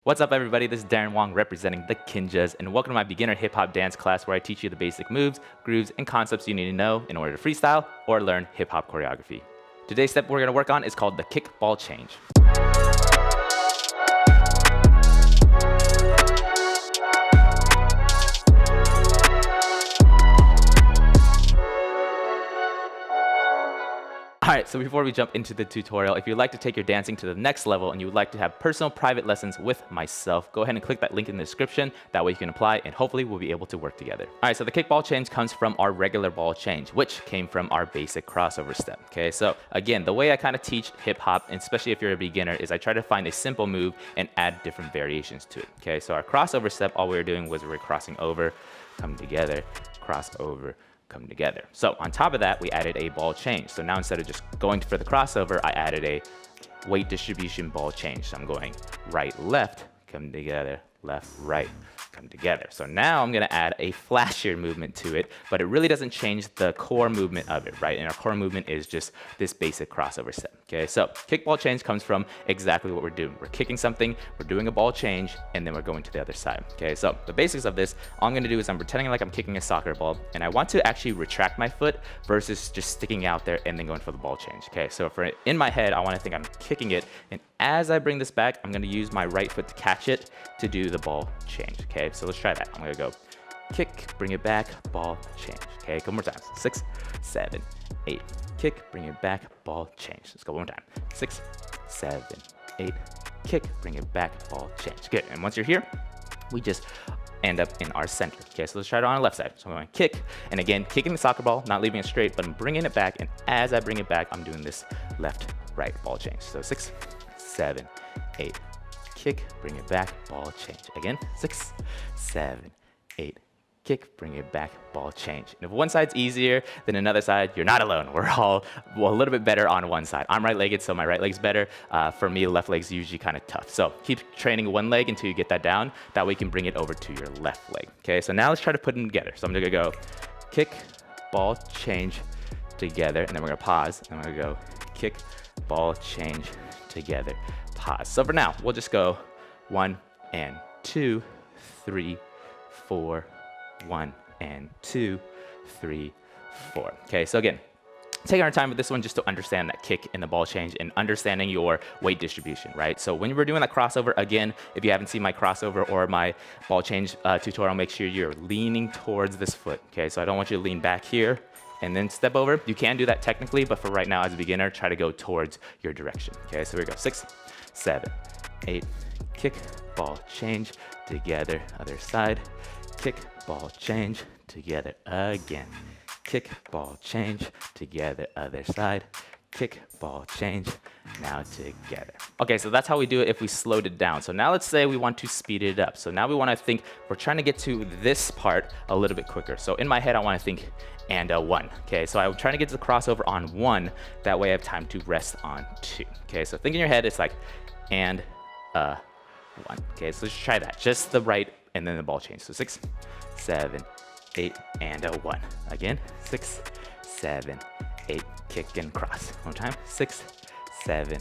What's up, everybody? This is Darren Wong representing the Kinjas, and welcome to my beginner hip hop dance class where I teach you the basic moves, grooves, and concepts you need to know in order to freestyle or learn hip hop choreography. Today's step we're going to work on is called the kick ball change. Alright, so before we jump into the tutorial, if you'd like to take your dancing to the next level and you would like to have personal private lessons with myself, go ahead and click that link in the description. That way you can apply and hopefully we'll be able to work together. Alright, so the kick ball change comes from our regular ball change, which came from our basic crossover step. Okay, so again, the way I kind of teach hip hop, and especially if you're a beginner, is I try to find a simple move and add different variations to it. Okay, so our crossover step, all we were doing was we were crossing over, come together, cross over, come together. So on top of that, we added a ball change. So now instead of just going for the crossover, I added a weight distribution ball change. So I'm going right, left, come together, left, right, come together. So now I'm gonna add a flashier movement to it, but it really doesn't change the core movement of it, right? And our core movement is just this basic crossover step, okay? So kick ball change comes from exactly what we're doing. We're kicking something, we're doing a ball change, and then we're going to the other side, okay? So the basics of this, all I'm gonna do is I'm pretending like I'm kicking a soccer ball, and I want to actually retract my foot versus just sticking out there and then going for the ball change, okay? So in my head, I wanna think I'm kicking it, and as I bring this back, I'm gonna use my right foot to catch it to do the ball change, okay? So let's try that. I'm gonna go kick, bring it back, ball, change, okay? A couple more times. 6, 7, 8. Kick, bring it back, ball, change. Let's go one more time. 6, 7, 8. Kick, bring it back, ball, change. Good, and once you're here, we just end up in our center, okay? So let's try it on the left side. So I'm going to kick, and again, kicking the soccer ball, not leaving it straight, but I'm bringing it back, and as I bring it back, I'm doing this left, right, ball change. So 6, 7, 8. Kick, bring it back, ball change. Again, 6, 7, 8. Kick, bring it back, ball change. And if one side's easier than another side, you're not alone. We're all a little bit better on one side. I'm right-legged, so my right leg's better. For me, left leg's usually kind of tough. So keep training one leg until you get that down. That way you can bring it over to your left leg. Okay, so now let's try to put them together. So I'm gonna go kick, ball, change together, and then we're gonna pause. And I'm gonna go kick, ball, change together, pause. So for now, we'll just go 1 and 2, 3, 4, 1 and 2, 3, 4. Okay, so again, taking our time with this one just to understand that kick and the ball change and understanding your weight distribution, right? So when we're doing that crossover, again, if you haven't seen my crossover or my ball change tutorial, make sure you're leaning towards this foot, okay? So I don't want you to lean back here and then step over. You can do that technically, but for right now as a beginner, try to go towards your direction, okay? So here we go, 6, 7, 8, kick, ball, change, together, other side, kick, ball, change, together again, kick, ball, change, together, other side, kick, ball, change, now together. Okay, so that's how we do it if we slowed it down. So now let's say we want to speed it up. So now we want to think, we're trying to get to this part a little bit quicker. So in my head, I want to think, and a 1. Okay, so I'm trying to get to the crossover on 1. That way I have time to rest on 2. Okay, so think in your head, it's like, and 1. Okay, so let's try that. Just the right and then the ball change. So 6, 7, 8, and a 1. Again, 6, 7, 8, kick and cross. One time, 6, 7,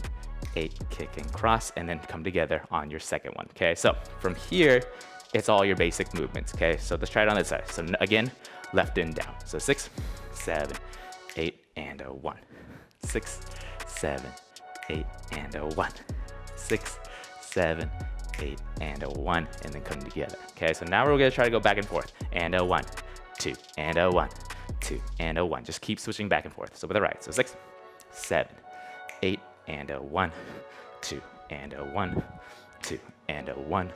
8, kick and cross, and then come together on your second one. Okay, so from here, it's all your basic movements. Okay, so let's try it on this side. So again, left and down. So 6, 7, 8, and a 1. 6, 7, 8, and a 1. 6, 7, 8, and a 1, and then come together. Okay, so now we're gonna try to go back and forth. And a 1, 2, and a 1, 2, and a 1. Just keep switching back and forth. So with the right. So 6, 7, 8, and a 1, 2, and a 1, 2, and a 1,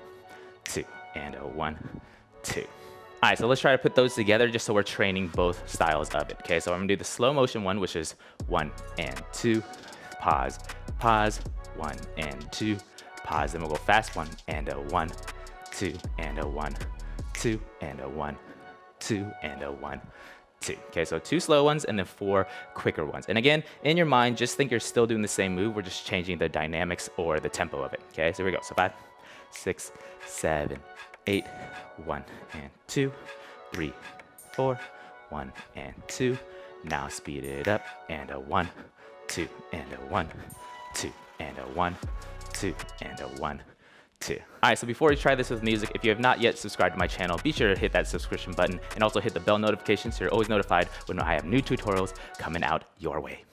2, and a 1, 2. All right, so let's try to put those together just so we're training both styles of it. Okay, so I'm gonna do the slow motion one, which is 1 and 2, pause, pause, 1 and 2, pause, then we'll go fast, 1 and a 1, 2 and a 1, 2 and a 1, 2 and a 1, 2. Okay, so 2 slow ones and then 4 quicker ones. And again, in your mind, just think you're still doing the same move. We're just changing the dynamics or the tempo of it. Okay, so here we go. So 5, 6, 7, 8, 1 and 2, 3, 4, 1 and 2. Now speed it up, and a 1, 2 and a 1, 2 and a 1, 2 and a 1, 2. All right, so before we try this with music, if you have not yet subscribed to my channel, be sure to hit that subscription button and also hit the bell notification so you're always notified when I have new tutorials coming out your way.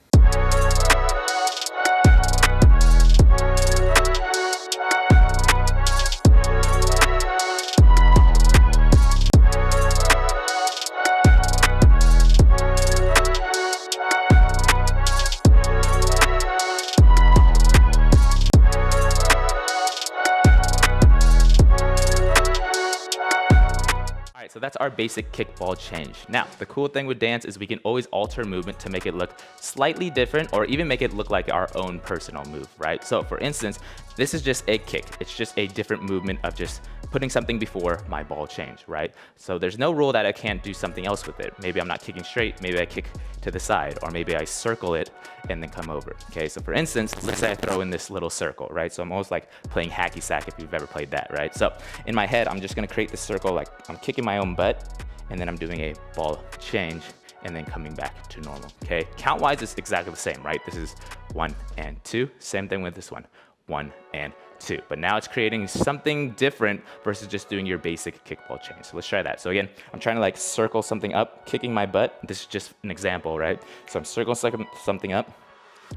So that's our basic kickball change. Now, the cool thing with dance is we can always alter movement to make it look slightly different or even make it look like our own personal move, right? So for instance, this is just a kick. It's just a different movement of just putting something before my ball change, right? So there's no rule that I can't do something else with it. Maybe I'm not kicking straight, maybe I kick to the side, or maybe I circle it and then come over. Okay, so for instance, let's say I throw in this little circle, right? So I'm almost like playing hacky sack if you've ever played that, right? So in my head, I'm just gonna create this circle like I'm kicking my own butt, and then I'm doing a ball change and then coming back to normal, okay? Count-wise, it's exactly the same, right? This is 1 and 2. Same thing with this one, 1 and 2. But now it's creating something different versus just doing your basic kickball change. So let's try that. So again, I'm trying to like circle something up, kicking my butt. This is just an example, right? So I'm circling something up,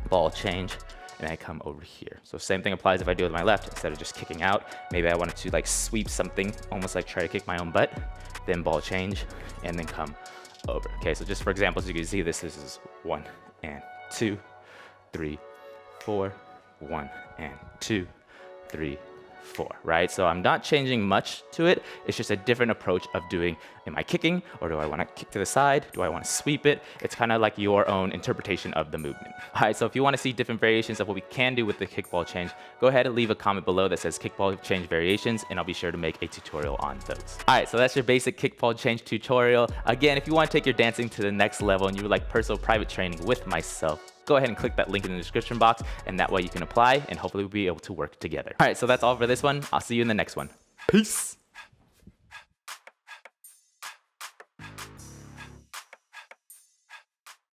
ball change, and I come over here. So same thing applies if I do it with my left. Instead of just kicking out, maybe I wanted to like sweep something, almost like try to kick my own butt, then ball change, and then come over. Okay, so just for examples, you can see this is 1 and 2, 3, 4, 1 and 2, 3, 4, right? So I'm not changing much to it. It's just a different approach of doing, am I kicking, or do I want to kick to the side? Do I want to sweep it? It's kind of like your own interpretation of the movement. All right, so if you want to see different variations of what we can do with the kickball change, go ahead and leave a comment below that says kickball change variations, and I'll be sure to make a tutorial on those. All right, so that's your basic kickball change tutorial. Again, if you want to take your dancing to the next level and you would like personal private training with myself, go ahead and click that link in the description box, and that way you can apply and hopefully we'll be able to work together. All right, so that's all for this one. I'll see you in the next one. Peace.